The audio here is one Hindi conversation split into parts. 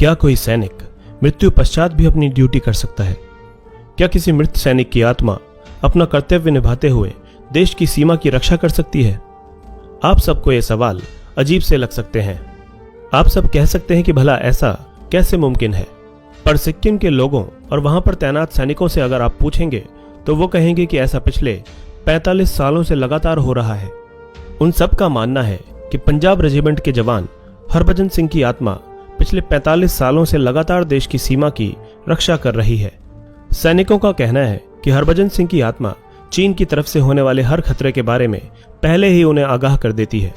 क्या कोई सैनिक मृत्यु पश्चात भी अपनी ड्यूटी कर सकता है? क्या किसी मृत सैनिक की आत्मा अपना कर्तव्य निभाते हुए देश की सीमा की रक्षा कर सकती है? आप सबको ये सवाल अजीब से लग सकते हैं। आप सब कह सकते हैं कि भला ऐसा कैसे मुमकिन है? पर सिक्किम के लोगों और वहां पर तैनात सैनिकों से अगर आप पूछेंगे तो वो कहेंगे कि ऐसा पिछले 45 सालों से लगातार हो रहा है। उन सब का मानना है कि पंजाब रेजिमेंट के जवान हरभजन सिंह की आत्मा पिछले 45 सालों से लगातार देश की सीमा की रक्षा कर रही है। सैनिकों का कहना है कि हरभजन सिंह की आत्मा चीन की तरफ से होने वाले हर खतरे के बारे में पहले ही उन्हें आगाह कर देती है,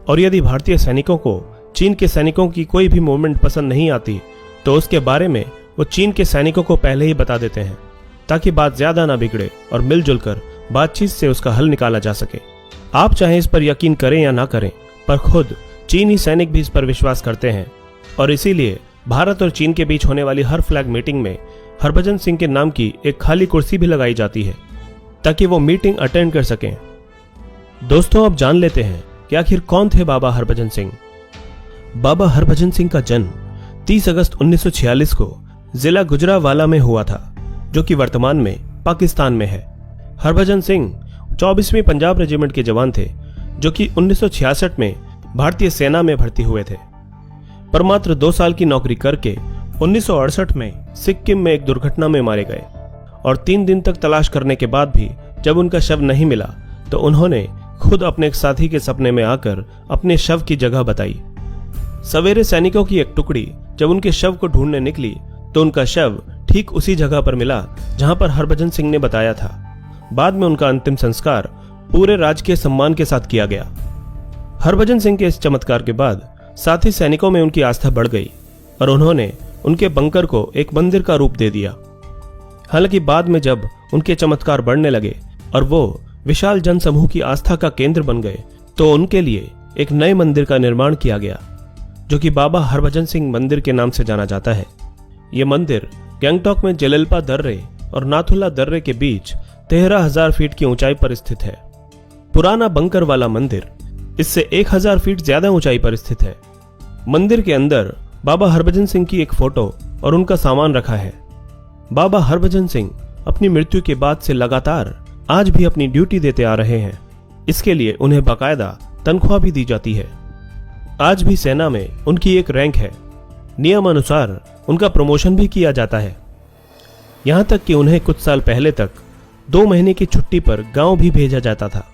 और यदि भारतीय सैनिकों को चीन के सैनिकों की कोई भी मूवमेंट पसंद नहीं आती तो उसके बारे में वो चीन के सैनिकों को पहले ही बता देते हैं, ताकि बात ज्यादा ना बिगड़े और मिलजुल कर बातचीत से उसका हल निकाला जा सके। आप चाहे इस पर यकीन करें या ना करें, पर खुद चीनी सैनिक भी इस पर विश्वास करते हैं, और इसीलिए भारत और चीन के बीच होने वाली हर फ्लैग मीटिंग में हरभजन सिंह के नाम की एक खाली कुर्सी भी लगाई जाती है ताकि वो मीटिंग अटेंड कर सकें। दोस्तों, अब जान लेते हैं कि आखिर कौन थे बाबा हरभजन सिंह। बाबा हरभजन सिंह का जन्म 30 अगस्त 1946 को जिला गुजरावाला में हुआ था, जो कि वर्तमान में पाकिस्तान में है। हरभजन सिंह 24वीं पंजाब रेजिमेंट के जवान थे, जो कि 1966 में भारतीय सेना में भर्ती हुए थे। पर मात्र 2 साल की नौकरी करके 1968 में सिक्किम में एक दुर्घटना में मारे गए, और 3 दिन तक तलाश करने के बाद भी जब उनका शव नहीं मिला तो उन्होंने खुद अपने एक साथी के सपने में आकर अपने शव की जगह बताई। सवेरे सैनिकों की एक टुकड़ी जब उनके शव को ढूंढने निकली तो उनका शव ठीक उसी जगह पर मिला जहां पर हरभजन सिंह ने बताया था। बाद में उनका अंतिम संस्कार पूरे राजकीय सम्मान के साथ किया गया। हरभजन सिंह के इस चमत्कार के बाद साथी सैनिकों में उनकी आस्था बढ़ गई और उन्होंने उनके बंकर को एक मंदिर का रूप दे दिया। हालांकि बाद में जब उनके चमत्कार बढ़ने लगे और वो विशाल जनसमूह की आस्था का केंद्र बन गए तो उनके लिए एक नए मंदिर का निर्माण किया गया, जो कि बाबा हरभजन सिंह मंदिर के नाम से जाना जाता है। ये मंदिर गैंगटॉक में जेलेल्पा दर्रे और नाथुला दर्रे के बीच 13,000 फीट की ऊंचाई पर स्थित है। पुराना बंकर वाला मंदिर इससे 1,000 फीट ज्यादा ऊंचाई पर स्थित है। मंदिर के अंदर बाबा हरभजन सिंह की एक फोटो और उनका सामान रखा है। बाबा हरभजन सिंह अपनी मृत्यु के बाद से लगातार आज भी अपनी ड्यूटी देते आ रहे हैं। इसके लिए उन्हें बाकायदा तनख्वाह भी दी जाती है। आज भी सेना में उनकी एक रैंक है। नियम अनुसार उनका प्रमोशन भी किया जाता है। यहां तक कि उन्हें कुछ साल पहले तक 2 महीने की छुट्टी पर गांव भी भेजा जाता था।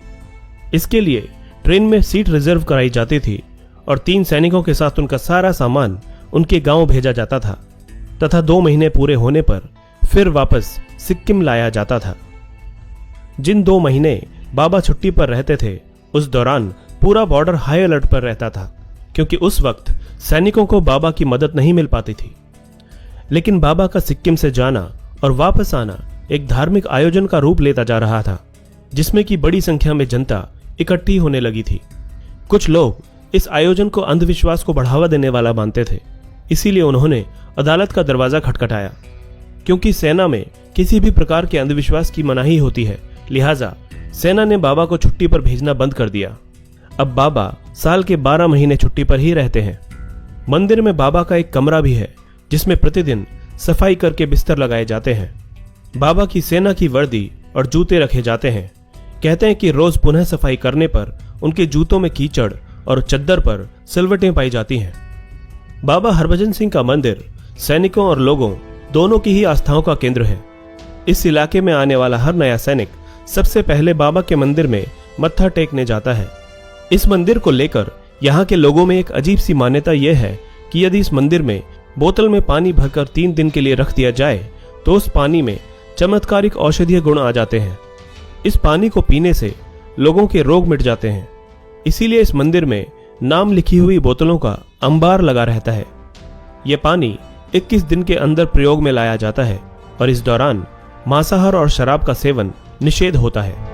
इसके लिए ट्रेन में सीट रिजर्व कराई जाती थी और 3 सैनिकों के साथ उनका सारा सामान उनके गांव भेजा जाता था तथा 2 महीने पूरे होने पर फिर वापस सिक्किम लाया जाता था। जिन 2 महीने बाबा छुट्टी पर रहते थे उस दौरान पूरा बॉर्डर हाई अलर्ट पर रहता था, क्योंकि उस वक्त सैनिकों को बाबा की मदद नहीं मिल पाती थी। लेकिन बाबा का सिक्किम से जाना और वापस आना एक धार्मिक आयोजन का रूप लेता जा रहा था, जिसमें कि बड़ी संख्या में जनता इकट्ठी होने लगी थी। कुछ लोग इस आयोजन को अंधविश्वास को बढ़ावा देने वाला मानते थे, इसीलिए उन्होंने अदालत का दरवाजा खटखटाया। क्योंकि सेना में किसी भी प्रकार के अंधविश्वास की मनाही होती है, लिहाजा सेना ने बाबा को छुट्टी पर भेजना बंद कर दिया। अब बाबा साल के 12 महीने छुट्टी पर ही रहते हैं। मंदिर में बाबा का एक कमरा भी है, जिसमें प्रतिदिन सफाई करके बिस्तर लगाए जाते हैं। बाबा की सेना की वर्दी और जूते रखे जाते हैं। कहते हैं कि रोज पुनः सफाई करने पर उनके जूतों में कीचड़ और चद्दर पर सिलवटें पाई जाती हैं। बाबा हरभजन सिंह का मंदिर सैनिकों और लोगों दोनों की ही आस्थाओं का केंद्र है। इस इलाके में आने वाला हर नया सैनिक सबसे पहले बाबा के मंदिर में मत्था टेकने जाता है। इस मंदिर को लेकर यहाँ के लोगों में एक अजीब सी मान्यता यह है कि यदि इस मंदिर में बोतल में पानी भरकर 3 दिन के लिए रख दिया जाए तो उस पानी में चमत्कारिक औषधीय गुण आ जाते हैं। इस पानी को पीने से लोगों के रोग मिट जाते हैं। इसीलिए इस मंदिर में नाम लिखी हुई बोतलों का अंबार लगा रहता है। यह पानी 21 दिन के अंदर प्रयोग में लाया जाता है और इस दौरान मांसाहार और शराब का सेवन निषेध होता है।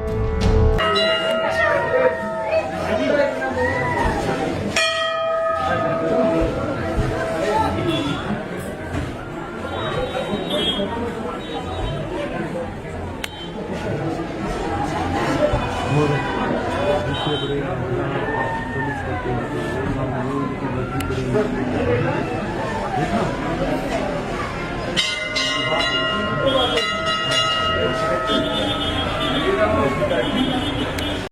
देखा